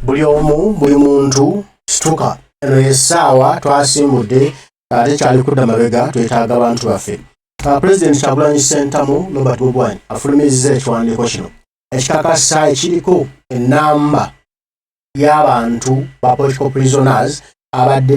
buli muntu situka eno essaawa twasimbudde tekyali kudda mabega twetaaga abantu baffe. President Kyagulanyi Ssentamu Robert Mugwanyi afulumizza ekiwandiiko kino ekikakasa ekiriko ennamba y'abantu ba political prisoners abadde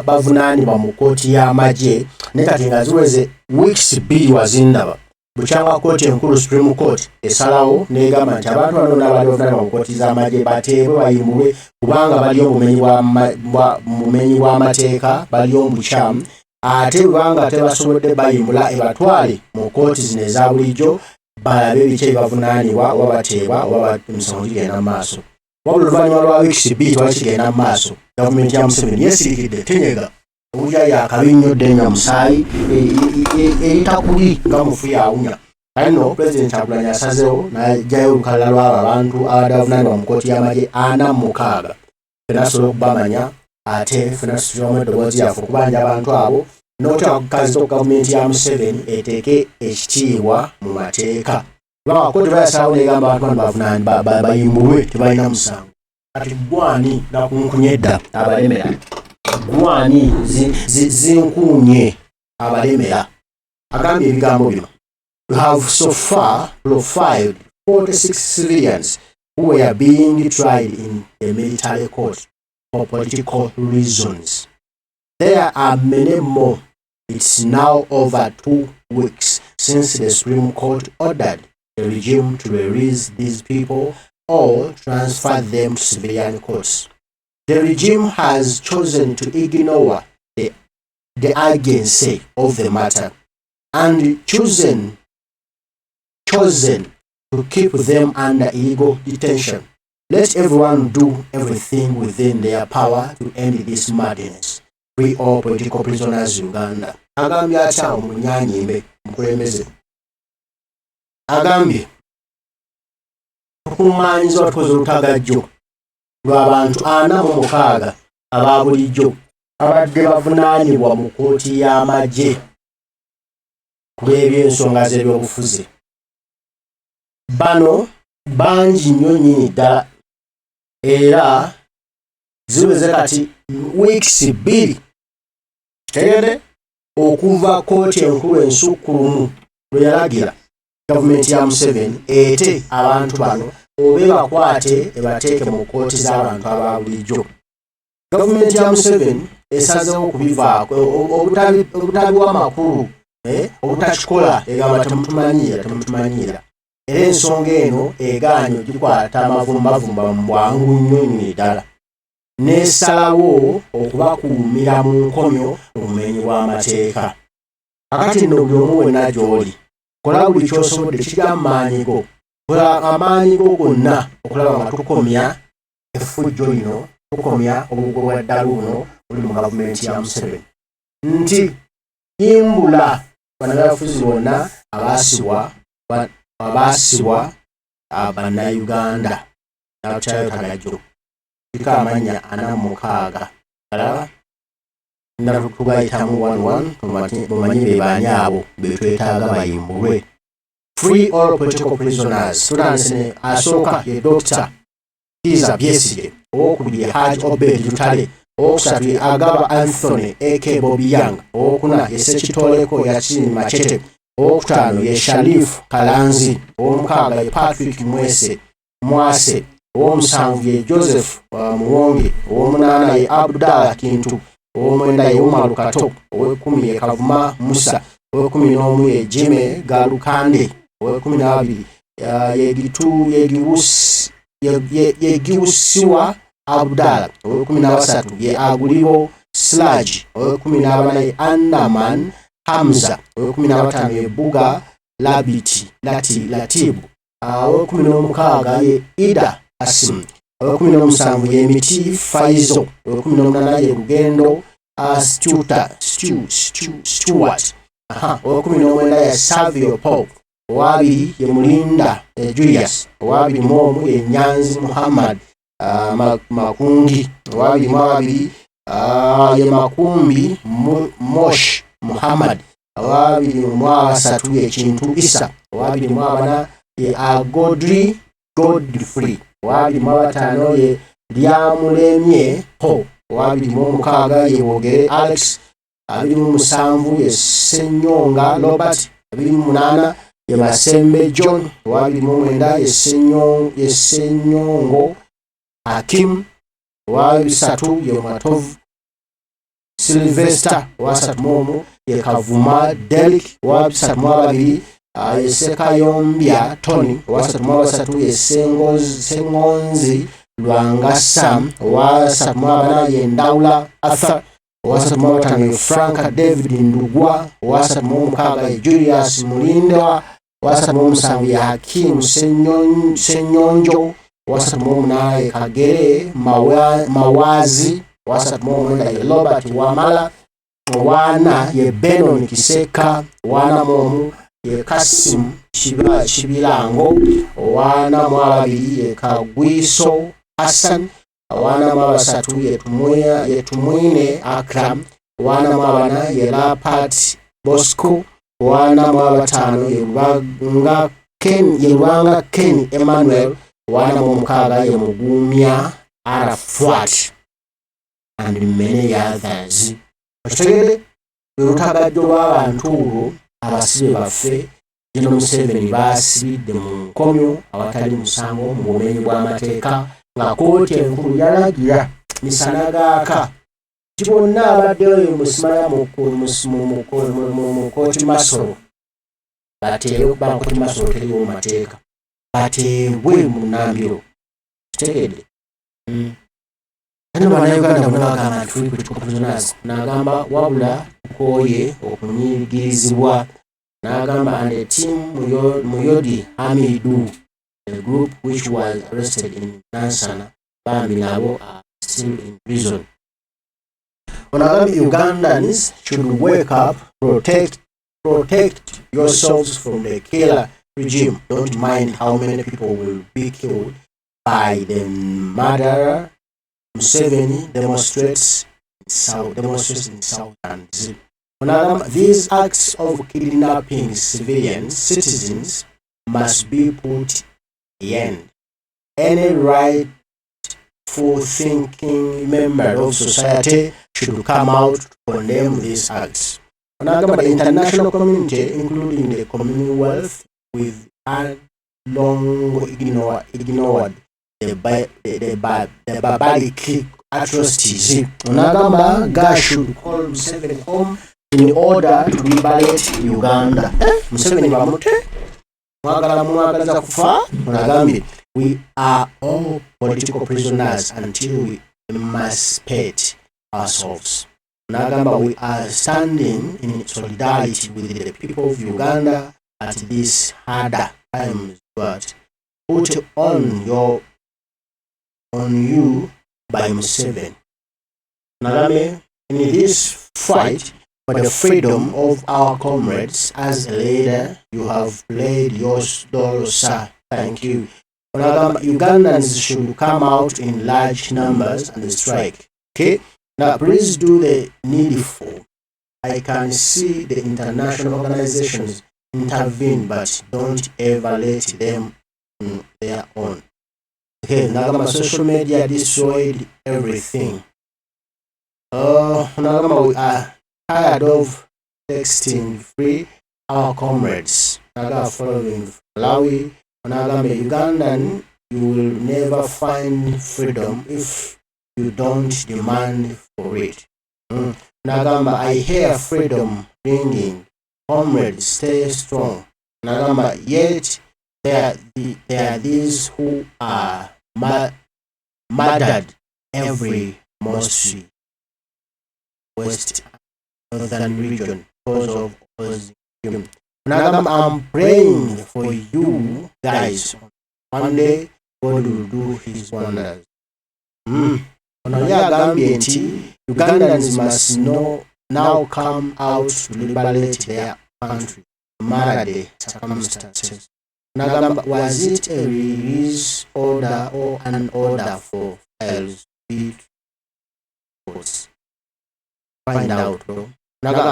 bavunaanibwa mu kkooti y'amagye naye kati nga ziweze weeks 2 wazindaba. Bukyanga kkooti enkulu Supreme Court esalawo n'egamba nti abantu bano n'abadde bavunaanibwa mu kkooti z'amagye bateebwe bayimbulwe kubanga baliyo bumenyi bw'amateeka baliyo mu bukyamu ate bwanga tebasobodde bayimbula ebatwale mu kkooti zino eza bulijjo balabe ebiki ebibavunaanibwa oba bateebwa oba emisango gigenda mu maaso. Wabula oluvannyuma lwa wiiki 2 twali kigenda mu maaso gavumenti ya Museveni yeesirikidde tenyega obulya yakabinyodde nnyo musaayi eritakuli nga mufu yawunya. Kale nno Pulezidenti Kyagulanyi asazeewo n'aggyayo olukalala lw'abo abantu abadde bavunaanibwa mu kkooti y'amagye 46 ffenna asobola okubamanya ate ffenna tutuwamu eddoboozi yaffe okubanja abantu abo n'otera kukazita gavumenti ya Museveni eteeke ekitiibwa mu mateeka. Kubanga kkooti bayasalawo n'egamba abantu bano bayimbulwe tebalina musango. Kati gwani nakunkunye dda abalemera gwani zinkunye abalemera agambye ebigambo bino. We have so far profiled 46 civilians who were being tried in a military court for political reasons. There are many more. It's now over 2 weeks since the Supreme Court ordered the regime to release these people or transfer them to civilian courts. The regime has chosen to ignore the urgency of the matter and chosen to keep them under illegal detention. Let everyone do everything within their power to end this madness. Free all political prisoners Uganda. Agambye atya omunyanyimbe mukulembeze. Agambye okumanyiza otukoze olutagajjo lw'abantu 46 aba bulijjo abadde bavunaanibwa mu kkooti y'amagye ku lw'ebyensonga z'ebyobufuzi. Bano bangi nnyo nnyini ddala era ziweze kati weeks 2 tegede okuva kkooti enkulu ensukkulumu lwe yalagira gavumenti ya Museveni ete abantu bano obe bakwate ebateeke mu kkooti z'abantu aba bulijjo. Gavumenti ya Museveni esazeewo okubivaako obutabiwa makulu obutakikola egamba temutumanyiira era ensonga eno egaanye ogikwata amavumbavumba mu bwangu nnyo ddala n'esalawo okubakuumira mu nkomyo obumenyi bw'amateeka. Kakati nno buli omu wenna gy'oli kola buli ky'osobodde kirya maanyigo kola amaanyigo gonna okulaba nga tukomya effujjo lino tukomya obugwo bwa ddala buno buli mu gavumenti ya Museveni nti yimbula bannabyabufuzi bonna abaasibwa bannayuganda n'abakyayo tagajjo kiriko amannya 46 alaba ndala tugayitamu 11 tumanyi be baani abo betwetaaga bayimbulwe. Free all political prisoners. Tutandise asooka ye Dr. Kizza Besigye, owokubiri ye Haji Obed Lutale, owokusatu ye Agaba Anthony A.K. Bobby Young, owokuna ye Ssekitoleko Yakin Machete, owokutaano ye Sharif Kalanzi, owomukaaga ye Patrick Mwase, owomusanvu ye Joseph Muwonge, owomunaana ye Abdallah Kintu, owomwenda ye Umar Kato, ow'ekumi ye Kavuma Musa, ow'ekumi ye Jimmy Galukande, ow'ekumi n'abiri ye Giwusiwa Abdallah, ow'ekumi n'abasatu ye Agulibo Slaji, ow'ekumi n'abana ye Andaman Hamza, ow'ekumi n'abataano ye Buga Latibu, ow'ekumi n'omukaaga ye Ida Asim, ow'ekumi n'omusanvu ye Miti Faizo, ow'ekumi n'omunaana ye Lugendo Stewart, ow'ekumi n'omwenda ye Savio Paul, owabiri ye Mulinda Julius, owabiri mu ye Nyanzi Muhammad Makungi, owabiri mu ababiri ye Makumbi Mosh Muhammad, owabiri mu abasatu ye Kintu Isa, owabiri mu abana ye Godfrey, 225 ye Lyamulemye Paul, 226 ye Bwogere Alex, 227 ye Ssenyonga Robert, 228 ye Masembe John, 229 ye Ssenyongo Hakim, 3 ye Matovu Sylvester, 3 ye Kavuma Derek, 32 ye Sekayombya Tony, 3 ye Sengonzi Lwanga Sam, 3 ye Ndawula Arthur, 3 ye Franka David Ndugwa, 3 ye Julius Mulindwa, 3 ye Hakim Senyonjo, 3 ye Kagere Mawazi, 3 ye Robert Wamala, 4 ye Benon Kiseka, 4 ye Kasim Chibilango, 2 ye Kagwiso Hassan, 3 ye Tumwine Akram, 4 ye Lapat Bosco, 5 ye Lwanga Ken Emmanuel, 6 ye Mugumya Arafat, and many others. Okitegedde lutagadde lw'abantu olwo abasibe baffe Gen. Museveni baasibidde mu nkomyo awatali musango mu bumenyi bw'amateeka nga kkooti enkulu yalagira misana gaaka nti bonna abaddeyo musimaya mu kkooti Masoro bateebwe kuba kkooti Masoro teriwo mu mateeka, bateebwe mu Nambiro. Kitegedde Bannayuganda bonna bagamba nti tuli political prisoners, n'agamba wabula tukooye okunyigirizibwa, n'agamba and a team Muyodi Hamidu, the group which was arrested in Nansana, bambi nabo are still in prison. N'agamba Ugandans should wake up, protect yourselves from the killer regime. Don't mind how many people will be killed by the murderer. Museveni demonstrates in Southern Zim. These acts of kidnapping citizens must be put an end. Any rightful thinking member of society should come out to condemn these acts. The international community, including the Commonwealth, with long ignored the barbaric atrocities. Onagamba God should call Museveni home in order to liberate Uganda. Museveni bamute mwagala kufa. Onagambye we are all political prisoners until we emancipate ourselves. Onagamba we are standing in solidarity with the people of Uganda at this harder times, but put on you by Museveni. Nagame, in this fight for the freedom of our comrades, as a leader, you have played your role, sir. Thank you. Nagame, Ugandans should come out in large numbers and strike. Okay? Now, please do the needful. I can see the international organizations intervene, but don't ever let them on their own. Okay, Nagama, social media destroyed everything. Nagama, we are tired of texting free our comrades. Naga following Malawi. Nagama, Ugandan, you will never find freedom if you don't demand for it. Nagama, I hear freedom ringing. Comrades, stay strong. Nagama, yet there are these who are murdered every mostly West Northern region because of opposition. I'm praying for you guys. One day God will do his wonders. Ugandans must now come out to liberate their country, no matter the circumstances. Was it a release order or an order for files? Find out, bro.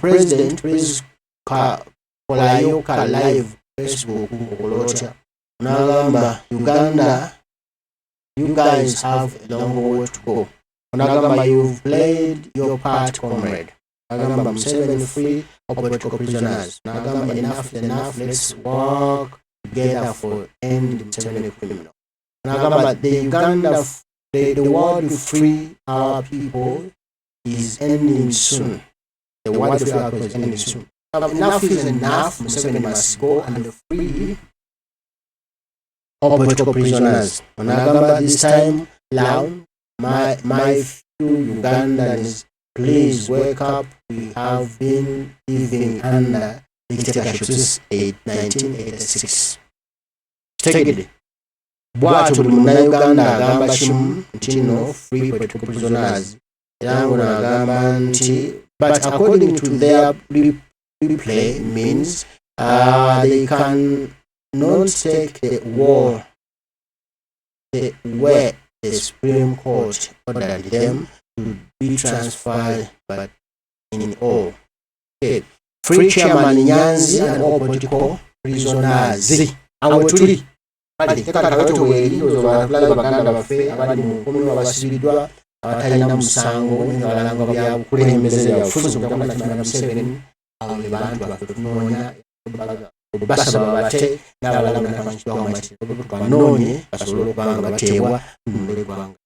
President, please Kolayoka live Facebook Uganda you guys have a long way to go. Onagamba, you've played your part, comrade. Onagamba, Museveni free all political prisoners. Onagamba, enough is enough. Let's work together for end Museveni criminal. Onagamba, the war to free our people is ending soon. The war to free our people is ending soon. Enough is enough. Museveni must go and free all political prisoners. Onagamba, this time round, my few Ugandans, please wake up. We have been living under dictatorship since 1986. Take it. Bwatu buli Munnayuganda agamba kimu nti no free political prisoners. Era ngo nagamba nti, but according to their replay means they can not take the war where the Supreme Court ordered them to be transferred, but in all. Okay. Free Chairman Nyanzi and all political prisoners. Awetuli. Baganda baffe abali mu nkomyo abasibiddwa abatalina musango n'abalanga byabukulembeze byabufuzi okutamula kimala Museveni abo be bantu baffe tunoonya basaba bate n'abalala banabantu banoonye basobole okuba nga bateebwa mu ggwanga.